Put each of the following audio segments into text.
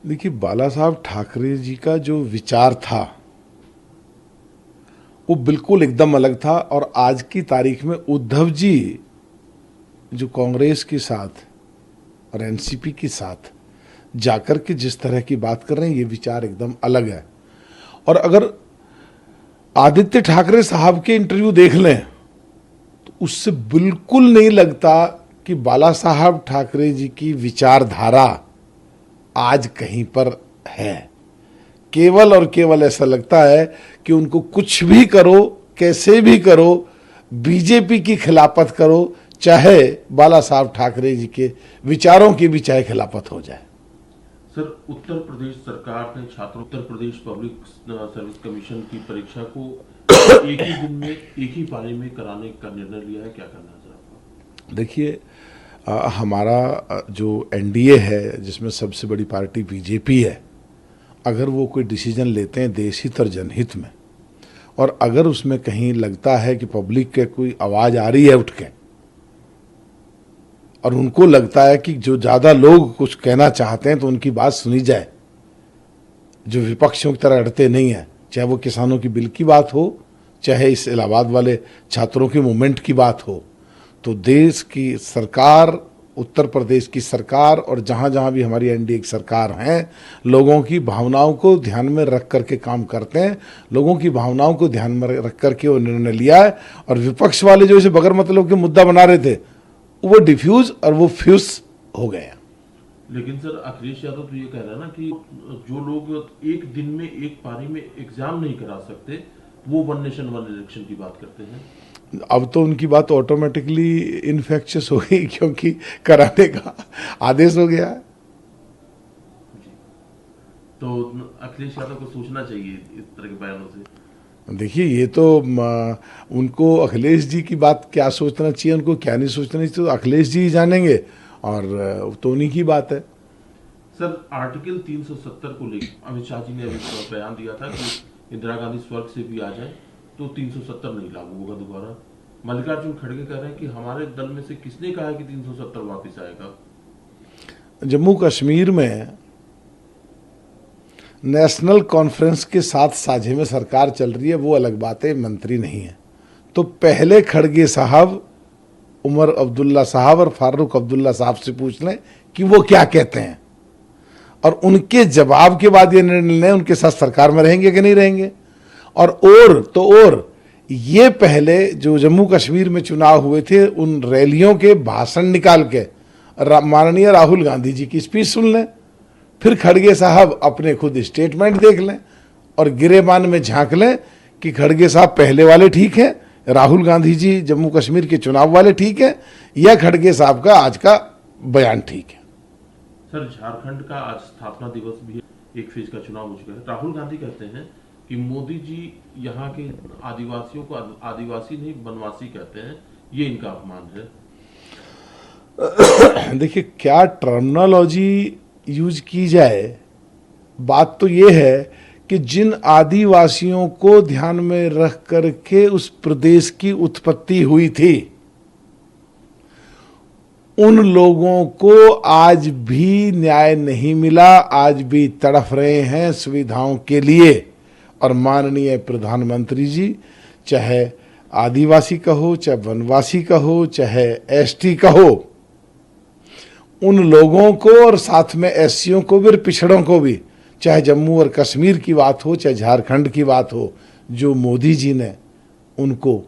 देखिए, बाला साहब ठाकरे जी का जो विचार था वो बिल्कुल एकदम अलग था। और आज की तारीख में उद्धव जी जो कांग्रेस के साथ और एनसीपी के साथ जाकर के जिस तरह की बात कर रहे हैं, ये विचार एकदम अलग है। और अगर आदित्य ठाकरे साहब के इंटरव्यू देख लें तो उससे बिल्कुल नहीं लगता कि बाला साहब ठाकरे जी की विचारधारा आज कहीं पर है। केवल और केवल ऐसा लगता है कि उनको कुछ भी करो, कैसे भी करो, बीजेपी की खिलाफत करो, चाहे बाला साहब ठाकरे जी के विचारों की भी चाहे खिलाफत हो जाए। सर, उत्तर प्रदेश सरकार ने छात्रों Uttar Pradesh public service commission की परीक्षा को एक ही दिन में एक ही पारी में कराने का निर्णय लिया है। क्या करना है सर आपका? देखिए, हमारा जो एनडीए है जिसमें सबसे बड़ी पार्टी बीजेपी है, अगर वो कोई डिसीजन लेते हैं देश हित और जनहित में, और अगर उसमें कहीं लगता है कि पब्लिक के कोई आवाज़ आ रही है उठ के, और उनको लगता है कि जो ज़्यादा लोग कुछ कहना चाहते हैं तो उनकी बात सुनी जाए, जो विपक्षों की तरह अड़ते नहीं हैं, चाहे वो किसानों की बिल की बात हो, चाहे इस इलाहाबाद वाले छात्रों की मूवमेंट की बात हो, तो देश की सरकार, उत्तर प्रदेश की सरकार और जहाँ जहाँ भी हमारी एनडीए की सरकार हैं, लोगों की भावनाओं को ध्यान में रख करके काम करते हैं। लोगों की भावनाओं को ध्यान में रख करके वो निर्णय लिया है। और विपक्ष वाले जो इसे बगैर मतलब के मुद्दा बना रहे थे, वो डिफ्यूज और वो फ्यूज हो गए हैं। लेकिन सर, अखिलेश यादव तो ये कह रहा है ना कि जो लोग एक दिन में एक पारी में एग्जाम नहीं करा सकते, वो वन नेशन वन इलेक्शन की बात करते हैं। अब तो उनकी बात ऑटोमेटिकली इन्फेक्शियस हो गई, क्योंकि कराने का आदेश हो गया है। जी। तो अखिलेश यादव को सोचना चाहिए इस तरह के बयानों से। देखिए, ये तो उनको अखिलेश जी की बात क्या सोचना चाहिए, उनको क्या नहीं सोचना चाहिए, तो अखिलेश जी ही जानेंगे। और तो उन्हीं की बात है। सर, आर्टिकल 370 को लेकर अमित शाह जी ने अभी बयान दिया था कि इंदिरा गांधी स्वर्ग से भी आ जाए तो 370 नहीं लागू होगा दोबारा। मल्लिकार्जुन खड़गे कह रहे हैं कि हमारे दल में से किसने कहा है कि 370 वापस आएगा। जम्मू कश्मीर में नेशनल कॉन्फ्रेंस के साथ साझे में सरकार चल रही है, वो अलग बात है, मंत्री नहीं है। तो पहले खड़गे साहब, उमर अब्दुल्ला साहब और फारूक अब्दुल्ला साहब से पूछ लें कि वो क्या कहते हैं, और उनके जवाब के बाद ये निर्णय लें उनके साथ सरकार में रहेंगे कि नहीं रहेंगे। और ये पहले जो जम्मू कश्मीर में चुनाव हुए थे, उन रैलियों के भाषण निकाल के माननीय राहुल गांधी जी की स्पीच सुन लें, फिर खड़गे साहब अपने खुद स्टेटमेंट देख लें और गिरेबान में झांक लें कि खड़गे साहब पहले वाले ठीक हैं, राहुल गांधी जी जम्मू कश्मीर के चुनाव वाले ठीक हैं, या खड़गे साहब का आज का बयान ठीक है। सर, झारखंड का आज स्थापना दिवस भी है, एक फेज का चुनाव हो चुका है। राहुल गांधी कहते हैं कि मोदी जी यहाँ के आदिवासियों को आदिवासी नहीं बनवासी कहते हैं, ये इनका अपमान है। देखिए, क्या टर्मिनोलॉजी यूज की जाए, बात तो ये है कि जिन आदिवासियों को ध्यान में रख करके उस प्रदेश की उत्पत्ति हुई थी, उन लोगों को आज भी न्याय नहीं मिला, आज भी तड़फ रहे हैं सुविधाओं के लिए। और माननीय प्रधानमंत्री जी, चाहे आदिवासी कहो, चाहे वनवासी कहो, चाहे एसटी कहो, उन लोगों को और साथ में एससीओं को भी और पिछड़ों को भी, चाहे जम्मू और कश्मीर की बात हो, चाहे झारखंड की बात हो, जो मोदी जी ने उनको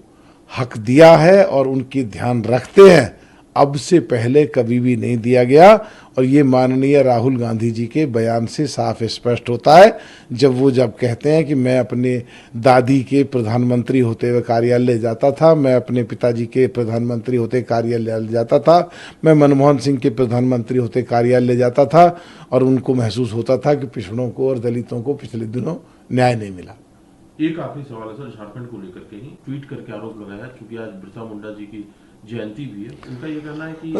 हक दिया है और उनकी ध्यान रखते हैं, अब से पहले कभी भी नहीं दिया गया। और ये माननीय राहुल गांधी जी के बयान से साफ स्पष्ट होता है, जब कहते हैं कि मैं अपने दादी के प्रधानमंत्री होते हुए कार्यालय जाता था, मैं अपने पिताजी के प्रधानमंत्री होते कार्यालय जाता था, मैं मनमोहन सिंह के प्रधानमंत्री होते कार्यालय जाता था, और उनको महसूस होता था कि पिछड़ों को और दलितों को पिछले दिनों न्याय नहीं मिला। एक आखिरी सवाल है सर, झारखंड को लेकर के ही ट्वीट करके आरोप लगाया है, क्योंकि आज बिरसा मुंडा जी की जयंती भी है। उनका ये कहना है कि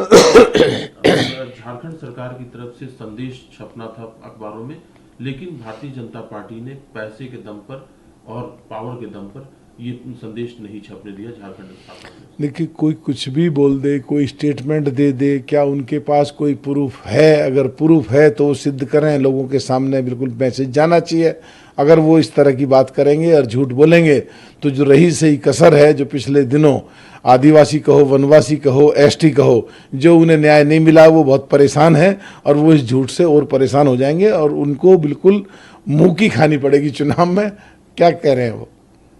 झारखंड सरकार की तरफ से संदेश छपना था अखबारों में, लेकिन भारतीय जनता पार्टी ने पैसे के दम पर और पावर के दम पर ये संदेश नहीं छपने दिया झारखंड स्थापना में। देखिए, कोई कुछ भी बोल दे, कोई स्टेटमेंट दे दे, क्या उनके पास कोई प्रूफ है? अगर प्रूफ है तो वो सिद्ध करें, लोगों के सामने बिल्कुल मैसेज जाना चाहिए। अगर वो इस तरह की बात करेंगे और झूठ बोलेंगे तो जो रही सही कसर है, जो पिछले दिनों आदिवासी कहो, वनवासी कहो, एसटी कहो, जो उन्हें न्याय नहीं मिला, वो बहुत परेशान है और वो इस झूठ से और परेशान हो जाएंगे और उनको बिल्कुल मुंह की खानी पड़ेगी चुनाव में। क्या कह रहे हैं वो?